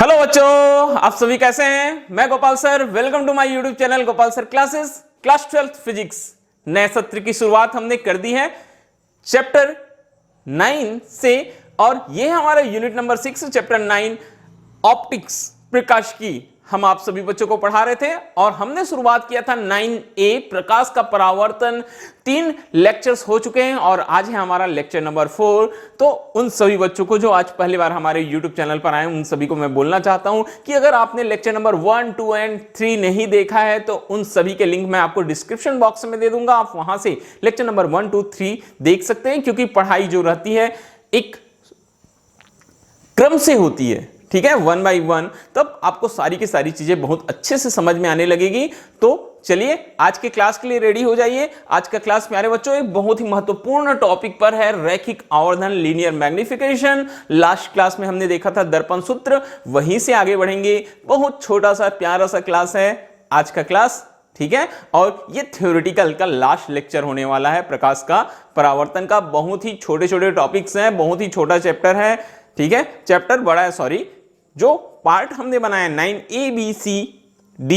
Hello बच्चों, आप सभी कैसे हैं। मैं Gopal sir, welcome to my YouTube channel Gopal sir classes. Class 12th physics नए सत्र की शुरुआत हमने कर दी है चैप्टर 9 से, और ये हमारा यूनिट नंबर 6 चैप्टर 9 ऑप्टिक्स प्रकाश की हम आप सभी बच्चों को पढ़ा रहे थे। और हमने शुरुआत किया था 9A प्रकाश का परावर्तन। 3 लेक्चर्स हो चुके हैं और आज है हमारा लेक्चर नंबर 4। तो उन सभी बच्चों को जो आज पहली बार हमारे YouTube चैनल पर आए, उन सभी को मैं बोलना चाहता हूं कि अगर आपने लेक्चर नंबर 1, 2 एंड 3 नहीं देखा है तो उन सभी के लिंक मैं आपको डिस्क्रिप्शन बॉक्स में दे दूंगा। आप वहां से लेक्चर नंबर 1, 2, 3 देख सकते हैं, क्योंकि पढ़ाई जो रहती है एक क्रम से होती है, ठीक है, 1 by 1, तब आपको सारी की सारी चीजें बहुत अच्छे से समझ में आने लगेगी। तो चलिए आज के क्लास के लिए रेडी हो जाइए। आज का क्लास प्यारे बच्चों एक बहुत ही महत्वपूर्ण टॉपिक पर है, रैखिक आवर्धन, लीनियर मैग्निफिकेशन। लास्ट क्लास में हमने देखा था दर्पण सूत्र, वहीं से आगे बढ़ेंगे। बहुत छोटा सा प्यारा सा क्लास है आज का क्लास, ठीक है। और ये थ्योरेटिकल का लास्ट लेक्चर होने वाला है प्रकाश का परावर्तन का। बहुत ही छोटे छोटे टॉपिक्स हैं, बहुत ही छोटा चैप्टर है, ठीक है। चैप्टर बड़ा है, सॉरी, जो पार्ट हमने बनाया 9A, B, C, D,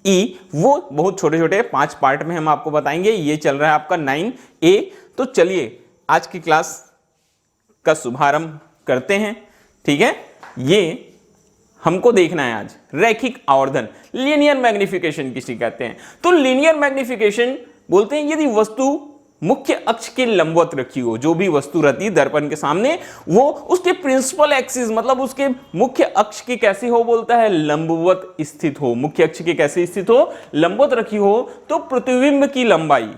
E, वो बहुत छोटे छोटे 5 पार्ट में हम आपको बताएंगे। ये चल रहा है आपका 9A। तो चलिए आज की क्लास का शुभारंभ करते हैं, ठीक है। ये हमको देखना है आज रैखिक आवर्धन, लीनियर मैग्निफिकेशन किसी कहते हैं। तो लीनियर मैग्निफिकेशन बोलते हैं यदि वस्तु मुख्य अक्ष के लंबवत रखी हो, जो भी वस्तु रहती है दर्पण के सामने, वो उसके प्रिंसिपल एक्सिस मतलब उसके मुख्य अक्ष के कैसी हो, बोलता है लंबवत स्थित हो। मुख्य अक्ष के कैसे स्थित हो, लंबवत रखी हो। तो प्रतिबिंब की लंबाई,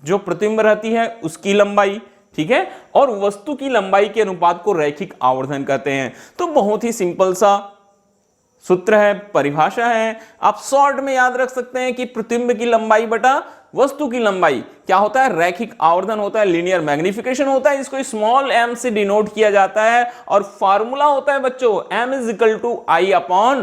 जो प्रतिबिंब रहती है उसकी लंबाई, ठीक है, और वस्तु की लंबाई के अनुपात को रैखिक आवर्धन कहते हैं। तो बहुत ही सिंपल सा सूत्र है, परिभाषा है, आप शॉर्ट में याद रख सकते हैं कि प्रतिबिंब की लंबाई बटा वस्तु की लंबाई क्या होता है, रैखिक आवर्धन होता है, लीनियर मैग्निफिकेशन होता है। इसको स्मॉल m से डिनोट किया जाता है और फार्मूला होता है बच्चों m = I/O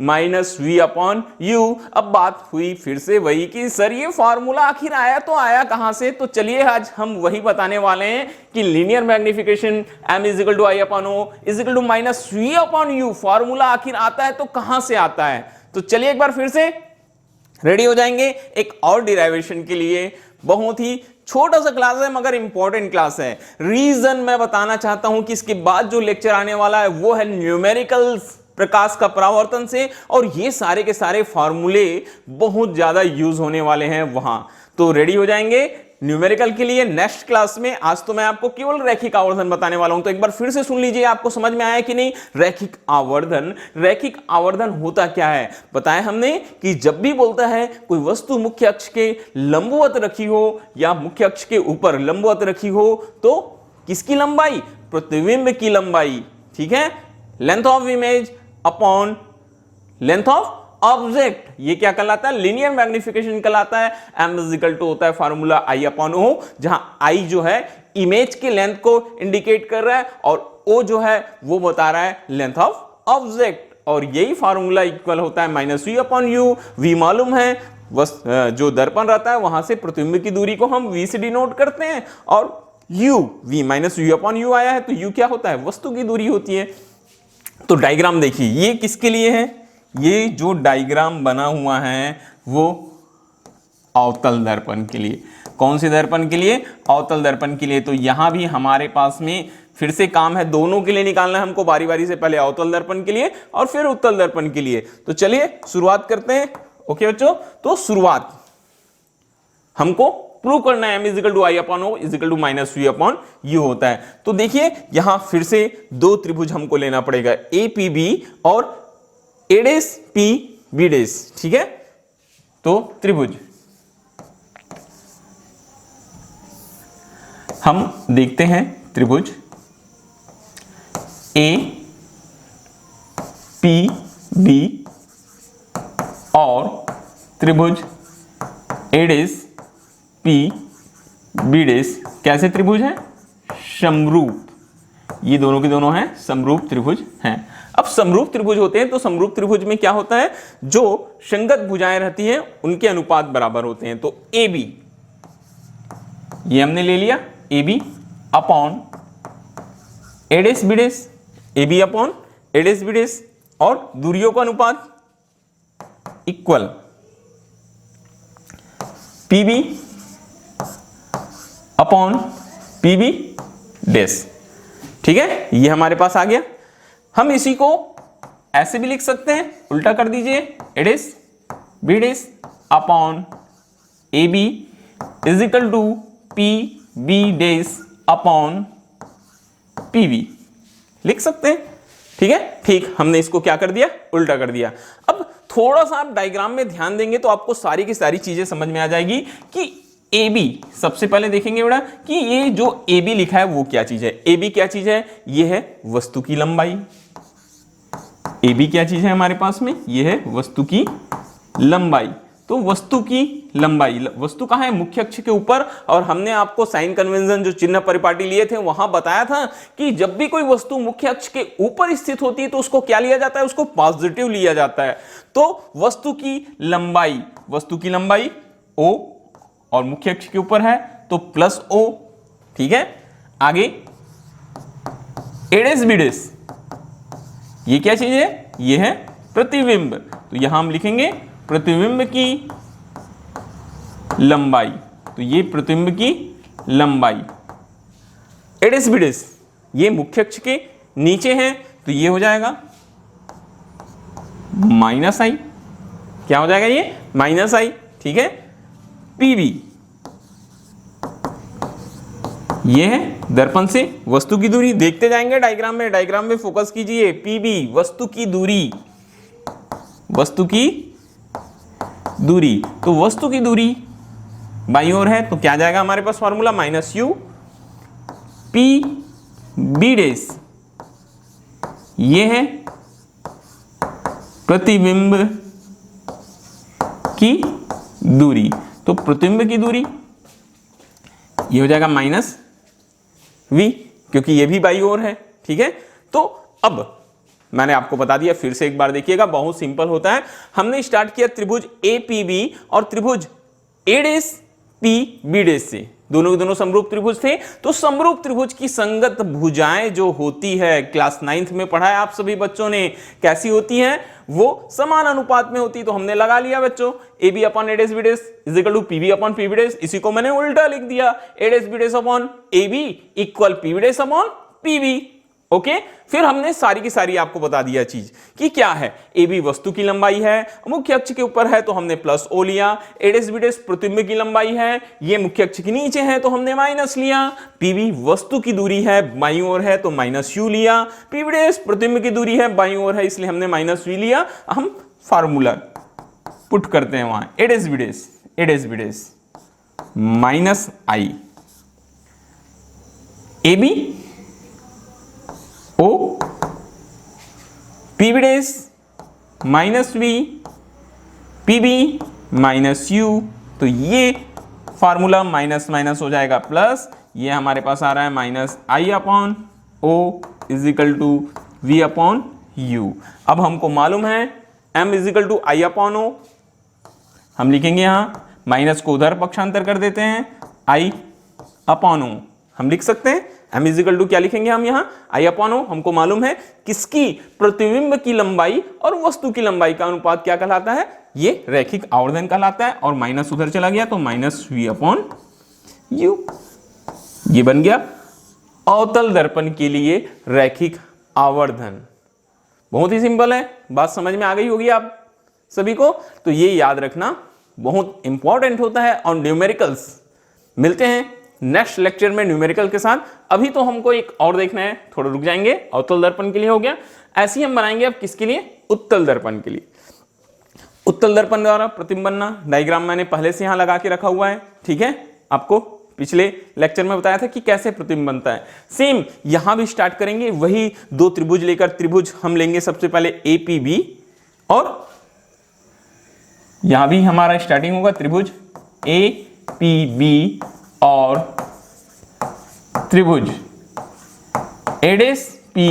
-V/U। अब बात हुई फिर से वही कि सर ये फार्मूला आखिर आया तो आया कहां से। तो चलिए आज हम वही बताने वाले हैं कि linear magnification m = I/O -V/U formula आखिर आता है तो कहां से आता है। तो चलिए एक बार फिर से रेडी हो जाएंगे एक और डिराइवेशन के लिए। बहुत ही छोटा सा क्लास है मगर इंपॉर्टेंट क्लास है। रीजन मैं बताना चाहता हूं कि इसके बाद जो लेक्चर आने वाला है वो है न्यूमेरिकल्स, प्रकाश का परावर्तन से, और ये सारे के सारे फार्मूले बहुत ज्यादा यूज होने वाले हैं वहां। तो रेडी हो जाएंगे न्यूमेरिकल के लिए नेक्स्ट क्लास में। आज तो मैं आपको केवल रैखिक आवर्धन बताने वाला हूं। तो एक बार फिर से सुन लीजिए, आपको समझ में आया कि नहीं। रैखिक आवर्धन, रैखिक आवर्धन होता क्या है बताया हमने कि जब भी बोलता है कोई वस्तु मुख्य अक्ष के लंबवत रखी हो या मुख्य अक्ष के ऊपर लंबवत रखी हो, तो किसकी लंबाई, प्रतिबिंब की लंबाई, ठीक है, length of image upon length of object, ये क्या कहलाता है, लीनियर मैग्निफिकेशन कहलाता है। m = होता है फार्मूला I/O, जहां I जो है इमेज के लेंथ को इंडिकेट कर रहा है और O जो है वो बता रहा है लेंथ ऑफ ऑब्जेक्ट, और यही फार्मूला इक्वल होता है -V/U। V मालूम है, जो दर्पण रहता है वहां से प्रतिबिंब की दूरी को हम V से डिनोट करते हैं, और U, V -U/U आया है तो U क्या होता है, वस्तु की दूरी होती है। तो डायग्राम देखिए, ये किसके लिए है, ये जो डायग्राम बना हुआ है वो अवतल दर्पण के लिए। कौन से दर्पण के लिए, अवतल दर्पण के लिए। तो यहां भी हमारे पास में फिर से काम है, दोनों के लिए निकालना है हमको बारी बारी से, पहले अवतल दर्पण के लिए और फिर उत्तल दर्पण के लिए। तो चलिए शुरुआत करते हैं। ओके बच्चों, तो शुरुआत हमको प्रूव करना है m = I/O -V/U होता है। तो देखिए यहां फिर से 2 त्रिभुज हमको लेना पड़ेगा, APB और A'PB', ठीक है। तो त्रिभुज हम देखते हैं, त्रिभुज APB और त्रिभुज A'PB' कैसे त्रिभुज हैं, समरूप। ये दोनों के दोनों हैं समरूप त्रिभुज हैं। अब समरूप त्रिभुज होते हैं तो समरूप त्रिभुज में क्या होता है, जो संगत भुजाएं रहती हैं उनके अनुपात बराबर होते हैं। तो AB, ये हमने ले लिया, AB upon AB upon A dash B dash और दूरियों का अनुपात equal PB upon PB dash. ठीक है, ये हमारे पास आ गया। हम इसी को ऐसे भी लिख सकते हैं, उल्टा कर दीजिए, A dash B dash upon A B is equal to P B dash upon P B लिख सकते हैं। ठीक है, ठीक, हमने इसको क्या कर दिया, उल्टा कर दिया। अब थोड़ा सा आप डायग्राम में ध्यान देंगे तो आपको सारी की सारी चीजें समझ में आ जाएगी कि ए बी, सबसे पहले देखेंगे बेटा कि ये जो ए बी लिखा है वो क्या चीज है। ए बी क्या चीज है, ये है वस्तु की लंबाई। ए बी क्या चीज है हमारे पास में, ये है वस्तु की लंबाई। तो वस्तु की लंबाई, वस्तु कहाँ है, मुख्य अक्ष के ऊपर। और हमने आपको साइन कन्वेंशन जो चिन्ह परिपाटी लिए थे वहां बताया था कि जब भी कोई वस्तु मुख्य अक्ष के ऊपर स्थित होती है तो उसको क्या लिया जाता है, उसको पॉजिटिव लिया जाता है। तो वस्तु की लंबाई ओ और मुख्य अक्ष के ऊपर है तो प्लस ओ। ठीक है, आगे एडेस बीडेस, ये क्या चीज है, ये है प्रतिबिंब। तो यहां हम लिखेंगे प्रतिबिंब की लंबाई। तो ये प्रतिबिंब की लंबाई। एडेस बीडेस ये मुख्य अक्ष के नीचे है तो ये हो जाएगा माइनस आई। क्या हो जाएगा, ये माइनस आई। ठीक है, पीबी ये है दर्पण से वस्तु की दूरी। देखते जाएंगे डायग्राम में फोकस कीजिए। पीबी वस्तु की दूरी, वस्तु की दूरी। तो वस्तु की दूरी बाईं ओर है तो क्या जाएगा हमारे पास formula, minus u P B dash, ये है प्रतिबिंब की दूरी। तो प्रतिबिंब की दूरी ये हो जाएगा माइनस v, क्योंकि ये भी बाईं ओर है। ठीक है, तो अब मैंने आपको बता दिया, फिर से एक बार देखिएगा, बहुत सिंपल होता है। हमने स्टार्ट किया त्रिभुज APB और त्रिभुज एडेस पी डेस से, दोनों के दोनों समरूप त्रिभुज थे। तो समरूप त्रिभुज की संगत भुजाएं जो होती है, क्लास 9th में पढ़ा है आप सभी बच्चों ने, कैसी होती हैं, वो समान अनुपात में होती। तो हमने लगा लिया बच्चों, A B upon A dash B dash is equal to PB upon PB dash. इसी को मैंने उल्टा लिख दिया, A dash B dash upon A B equal PB dash upon PB. Okay, फिर हमने सारी की सारी आपको बता दिया चीज कि क्या है। ए बी वस्तु की लंबाई है, मुख्य अक्ष के ऊपर है तो हमने प्लस ओ लिया। एडेस बीडेस प्रतिबिंब की लंबाई है, ये मुख्य अक्ष के नीचे है तो हमने माइनस लिया। पीबी वस्तु की दूरी है, बाईं ओर है तो माइनस यू लिया। पीबी डेस प्रतिबिंब की दूरी है, बाईं ओर है इसलिए हमने माइनस वी लिया। हम फार्मूला पुट करते हैं वहां, A dash B dash minus I A B O PB dash minus v PB minus u. तो ये फार्मूला माइनस माइनस हो जाएगा प्लस, ये हमारे पास आ रहा है minus I upon O is equal to V upon U. अब हमको मालूम है m is equal to I upon O, हम लिखेंगे यहां, माइनस को उधर पक्षांतर कर देते हैं, आई अपॉन ओ हम लिख सकते हैं। m इज इक्वल टू क्या लिखेंगे हम यहाँ, आई अपॉन ओ। हमको मालूम है किसकी, प्रतिबिंब की लंबाई और वस्तु की लंबाई का अनुपात क्या कहलाता है, ये रैखिक आवर्धन कहलाता है। और माइनस उधर चला गया तो माइनस वी अपॉन यू। ये बन गया अवतल दर्पण के लिए रैखिक आवर्धन। बहुत ही सिंपल है, बात समझ में आ गई होगी आप सभी को। तो ये याद रखना बहुत इंपॉर्टेंट होता है। और न्यूमेरिकल्स मिलते हैं नेक्स्ट लेक्चर में न्यूमेरिकल के साथ। अभी तो हमको एक और देखना है, थोड़ा रुक जाएंगे। अवतल दर्पण के लिए हो गया, ऐसे ही हम बनाएंगे अब किसके लिए, उत्तल दर्पण के लिए। उत्तल दर्पण द्वारा प्रतिबिंब बनना, डायग्राम मैंने पहले से यहां लगा के रखा हुआ है। ठीक है, आपको पिछले लेक्चर में बताया था कि कैसे प्रतिबिंब बनता है। सेम यहां भी स्टार्ट करेंगे, वही दो त्रिभुज लेकर। त्रिभुज हम लेंगे सबसे पहले APB और यहां भी हमारा स्टार्टिंग होगा त्रिभुज APB और त्रिभुज एडेस पी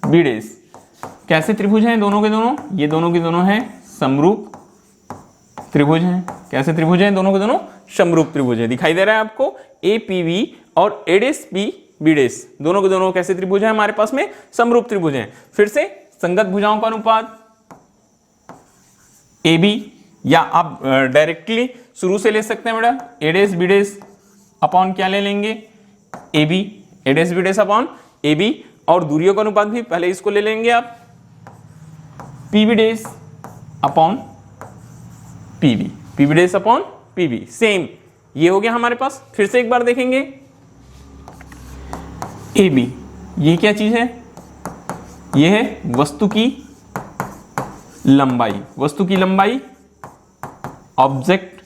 डेस। कैसे त्रिभुज हैं दोनों के दोनों, ये दोनों के दोनों हैं समरूप त्रिभुज हैं। कैसे त्रिभुज हैं दोनों के दोनों, समरूप त्रिभुज है। दिखाई दे रहा है आपको, APB और एडेस पी बी डेस, दोनों के दोनों कैसे त्रिभुज है हमारे पास में, समरूप त्रिभुज हैं। फिर से संगत भुजाओं का अनुपात ए बी, या आप डायरेक्टली शुरू से ले सकते हैं बेटा, ए डेस बी डेस अपॉन क्या ले लेंगे, A B, A dash B dash upon A B, और दूरियों का अनुपात भी पहले इसको ले लेंगे आप, P B dash upon P B, P B dash upon P B, same ये हो गया हमारे पास। फिर से एक बार देखेंगे, ए बी ये क्या चीज है, ये है वस्तु की लंबाई, वस्तु की लंबाई ऑब्जेक्ट,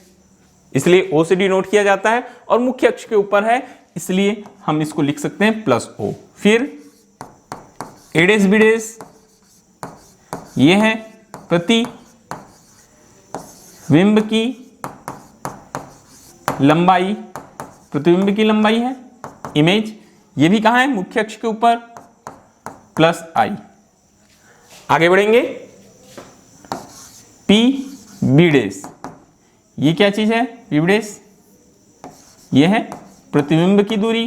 इसलिए ओ से डिनोट किया जाता है, और मुख्य अक्ष के ऊपर है इसलिए हम इसको लिख सकते हैं प्लस ओ। फिर ए डेस बी डेस ये है प्रतिबिंब की लंबाई, प्रतिबिंब की लंबाई है इमेज, ये भी कहां है, मुख्य अक्ष के ऊपर, प्लस आई। आगे बढ़ेंगे, पी बी डेस ये क्या चीज है, पी बी डेस ये है प्रतिबिंब की दूरी,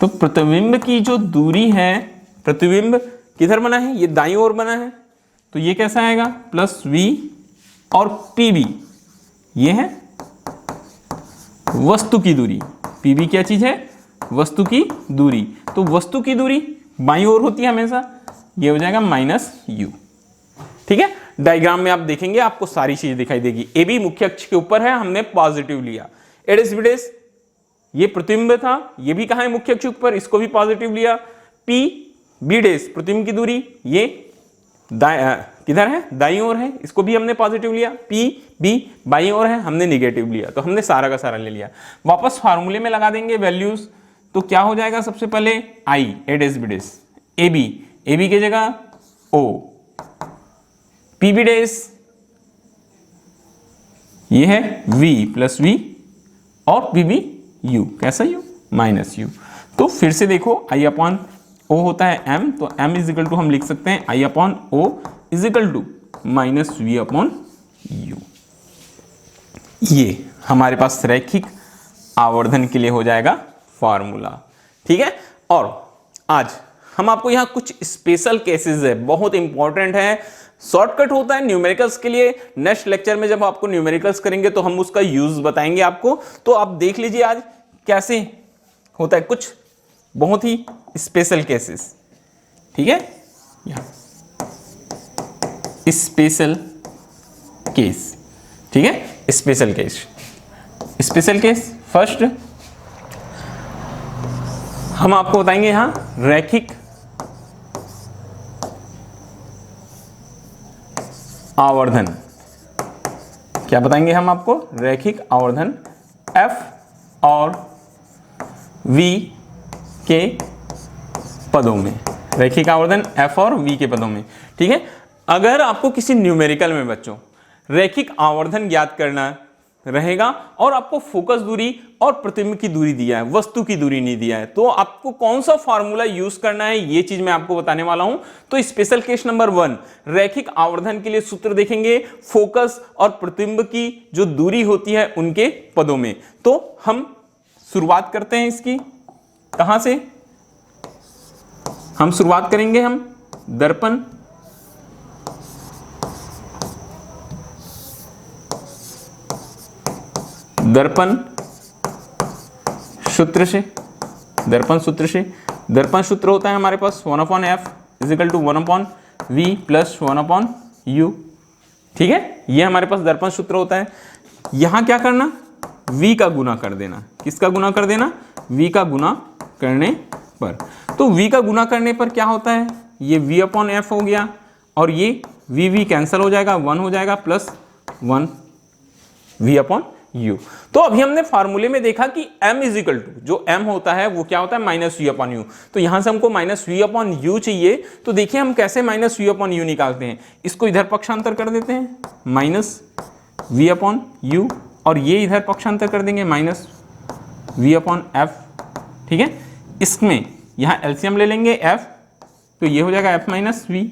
तो प्रतिबिंब की जो दूरी है, प्रतिबिंब किधर बना है, ये दाईं ओर बना है, तो ये कैसा आएगा, प्लस वी, और पी बी ये है वस्तु की दूरी, पी बी क्या चीज है, वस्तु की दूरी, तो वस्तु की दूरी बाईं ओर होती है हमेशा, ये हो जाएगा माइनस यू। ठीक है, डायग्राम में आप देखेंगे आपको सारी चीज दिखाई देगी। ए बी मुख्य अक्ष के ऊपर है, हमने पॉजिटिव लिया, ए डेस बी डेस ये प्रतिबिंब था, ये भी कहां है, मुख्य अक्ष के ऊपर, इसको भी पॉजिटिव लिया। पी बी डेस प्रतिबिंब की दूरी ये किधर है, दाईं ओर है, इसको भी हमने पॉजिटिव लिया। पी बी बाईं ओर है, हमने निगेटिव लिया, तो हमने सारा का सारा ले लिया। वापस फार्मूले में लगा देंगे वैल्यूज, तो क्या हो जाएगा, सबसे पहले आई, ए dash B days, A B की जगह ओ, पी बी डेस ये है v प्लस वी, और पी बी यू, कैसा यू, माइनस यू। तो फिर से देखो आई अपॉन ओ होता है m, तो m इज इक्वल टू हम लिख सकते हैं I upon O is equal to minus v upon u. ये हमारे पास रैखिक आवर्धन के लिए हो जाएगा फॉर्मूला। ठीक है, और आज हम आपको यहाँ कुछ स्पेशल केसेस है, बहुत इंपॉर्टेंट है, शॉर्टकट होता है न्यूमेरिकल्स के लिए। नेक्स्ट लेक्चर में जब आपको न्यूमेरिकल्स करेंगे तो हम उसका यूज बताएंगे आपको, तो आप देख लीजिए आज कैसे होता है, कुछ बहुत ही स्पेशल केसेस। ठीक है, स्पेशल केस, ठीक है, special case, special case first हम आपको बताएंगे यहां रैखिक आवर्धन। क्या बताएंगे हम आपको, रैखिक आवर्धन F और V के पदों में, रैखिक आवर्धन F और V के पदों में। ठीक है, अगर आपको किसी न्यूमेरिकल में बच्चों रैखिक आवर्धन ज्ञात करना रहेगा और आपको फोकस दूरी और प्रतिबिंब की दूरी दिया है, वस्तु की दूरी नहीं दिया है, तो आपको कौन सा फॉर्मूला यूज करना है ये चीज मैं आपको बताने वाला हूं। तो स्पेशल केस नंबर 1 रैखिक आवर्धन के लिए सूत्र देखेंगे फोकस और प्रतिबिंब की जो दूरी होती है उनके पदों में। तो हम शुरुआत करते हैं इसकी, कहां से हम शुरुआत करेंगे, हम दर्पण सूत्र से, दर्पण सूत्र से, दर्पण सूत्र होता है हमारे पास 1/f is equal to 1/v plus 1/u। ठीक है, ये हमारे पास दर्पण सूत्र होता है। यहां क्या करना, v का गुना कर देना, किसका गुना कर देना, v का गुना करने पर। तो v का गुना करने पर क्या होता है, ये v/f हो गया, और ये v कैंसिल हो जाएगा, 1 हो जाएगा प्लस 1 v/u। तो अभी हमने फार्मूले में देखा कि m इज इक्वल टू, जो m होता है वो क्या होता है, माइनस v/u। तो यहां से हमको माइनस v/u चाहिए, तो देखिए हम कैसे माइनस v/u निकालते हैं। इसको इधर पक्षांतर कर देते हैं, माइनस v/u, और ये इधर पक्षांतर कर देंगे, माइनस v/f। ठीक है, इसमें यहां एलसीएम ले लेंगे f, तो ये हो जाएगा f माइनस v।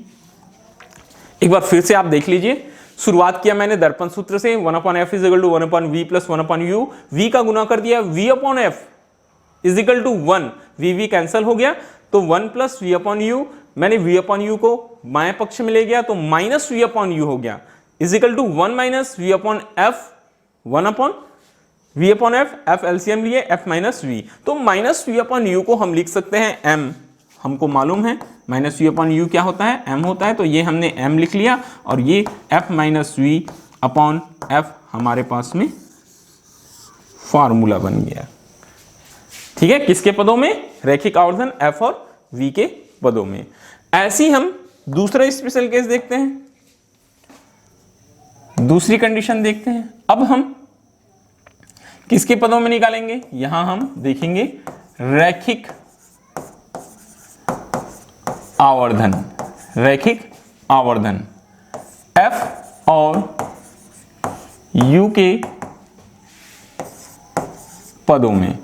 एक बार फिर से आप देख लीजिए, शुरुआत किया मैंने दर्पण सूत्र से 1/f is equal to 1/v plus 1/u, v का गुना कर दिया v/f is equal to 1, v cancel हो गया तो 1 प्लस v/u, मैंने v/u को बाएं पक्ष में ले गया तो माइनस v/u हो गया is equal to 1 minus v/f, 1/v/f, f LCM लिए f माइनस v, तो माइनस v/u को हम लिख सकते हैं m, हमको मालूम है माइनस v/u क्या होता है, m होता है, तो ये हमने m लिख लिया और ये f minus v upon f हमारे पास में फार्मूला बन गया। ठीक है, किसके पदों में, रैखिक आवर्धन f और v के पदों में। ऐसे ही हम दूसरा स्पेशल केस देखते हैं, दूसरी कंडीशन देखते हैं। अब हम किसके पदों में निकालेंगे, यहां हम देखेंगे रैखिक आवर्धन, रैखिक आवर्धन f और u के पदों में,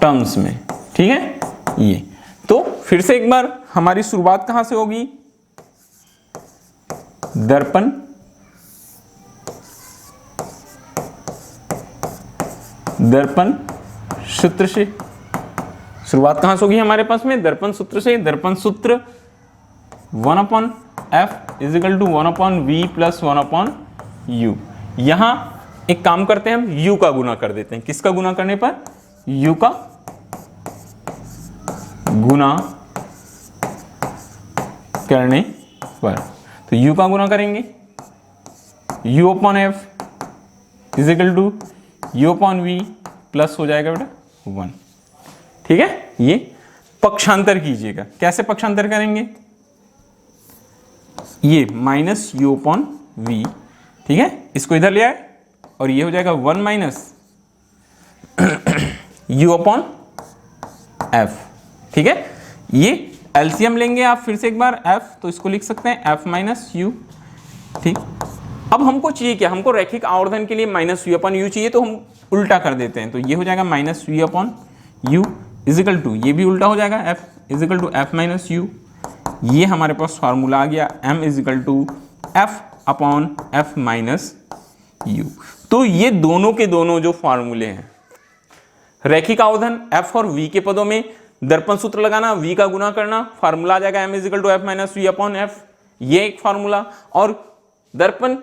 टर्म्स में। ठीक है, ये तो फिर से एक बार हमारी शुरुआत कहां से होगी, दर्पण सूत्र से शुरुआत कहां से होगी हमारे पास में, दर्पण सूत्र से। दर्पण सूत्र 1/f is equal to 1/v plus 1/u। यहां एक काम करते हैं, हम u का गुना कर देते हैं। किसका गुना करने पर, u का गुना करने पर, तो u का गुना करेंगे, u/f is equal to u/v plus हो जाएगा बेटा 1। ठीक है, ये पक्षांतर कीजिएगा। कैसे पक्षांतर करेंगे, ये माइनस u/v, ठीक है, इसको इधर ले आए और ये हो जाएगा 1 माइनस u/f। ठीक है, ये एलसीएम लेंगे आप फिर से एक बार f, तो इसको लिख सकते हैं f माइनस u। ठीक, अब हमको चाहिए क्या, हमको रैखिक आवर्धन के लिए माइनस v/u चाहिए, तो हम उल्टा कर देते हैं, तो ये हो जाएगा minus v/u is equal to, ये भी उल्टा हो जाएगा f is equal to f minus u। ये हमारे पास फार्मूला आ गया m is equal to f/f minus u। तो ये दोनों के दोनों जो फार्मूले हैं, रैखिक आवर्धन f और v के पदों में दर्पण सूत्र लगाना, v का गुना करना, फार्मूला आ जाएगा m is equal to f minus v upon f, ये एक फार्मूला। और दर्पण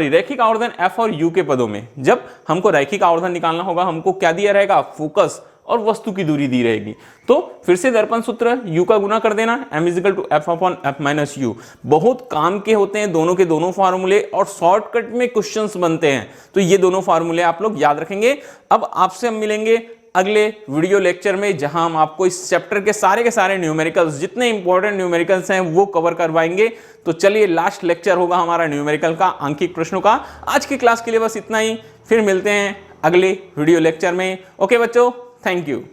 रैखिक आवर्धन f और u के पदों में जब हमको रैखिक आवर्धन निकालना होगा, हमको क्या दिया रहेगा, फोकस और वस्तु की दूरी दी रहेगी। तो फिर से दर्पण सूत्र u का गुना कर देना, m is equal to f upon f minus u। बहुत काम के होते हैं दोनों के दोनों फार्मूले और शॉर्टकट में क्वेश्चंस बनते हैं, तो ये दोनों फार्मूले आप लोग याद रखेंगे। अब आपसे हम मिलेंगे अगले वीडियो लेक्चर में, जहां हम आपको इस चैप्टर के सारे न्यूमेरिकल्स, जितने इंपॉर्टेंट न्यूमेरिकल्स हैं वो कवर करवाएंगे। तो चलिए, लास्ट लेक्चर होगा हमारा न्यूमेरिकल का, आंकिक प्रश्नों का। आज की क्लास के लिए बस इतना ही, फिर मिलते हैं अगले वीडियो लेक्चर में। ओके बच्चों, थैंक यू।